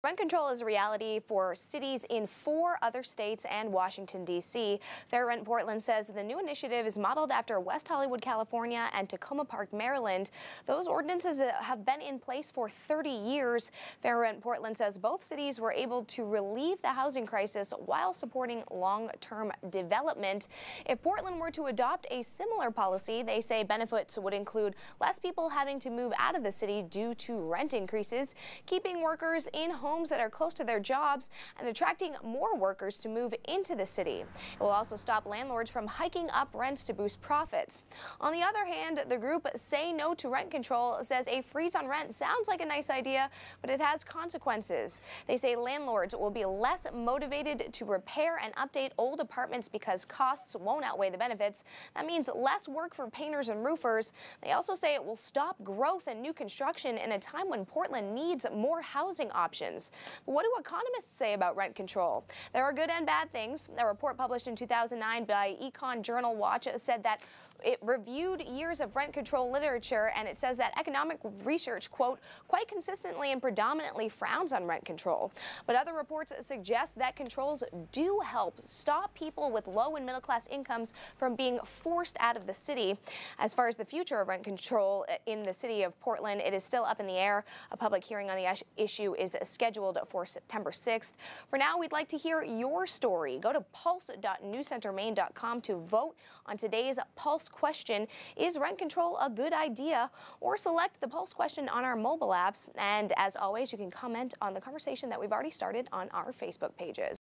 Rent control is a reality for cities in 4 other states and Washington, D.C. Fair Rent Portland says the new initiative is modeled after West Hollywood, California and Tacoma Park, Maryland. Those ordinances have been in place for 30 years. Fair Rent Portland says both cities were able to relieve the housing crisis while supporting long-term development. If Portland were to adopt a similar policy, they say benefits would include less people having to move out of the city due to rent increases, keeping workers in homes that are close to their jobs, and attracting more workers to move into the city. It will also stop landlords from hiking up rents to boost profits. On the other hand, the group Say No to Rent Control says a freeze on rent sounds like a nice idea, but it has consequences. They say landlords will be less motivated to repair and update old apartments because costs won't outweigh the benefits. That means less work for painters and roofers. They also say it will stop growth and new construction in a time when Portland needs more housing options. But what do economists say about rent control? There are good and bad things. A report published in 2009 by Econ Journal Watch said that it reviewed years of rent control literature, and it says that economic research, quote, quite consistently and predominantly frowns on rent control. But other reports suggest that controls do help stop people with low and middle class incomes from being forced out of the city. As far as the future of rent control in the city of Portland, it is still up in the air. A public hearing on the issue is scheduled for September 6th. For now, we'd like to hear your story. Go to pulse.newscentermaine.com to vote on today's Pulse question. Is rent control a good idea? Or select the Pulse question on our mobile apps. And as always, you can comment on the conversation that we've already started on our Facebook pages.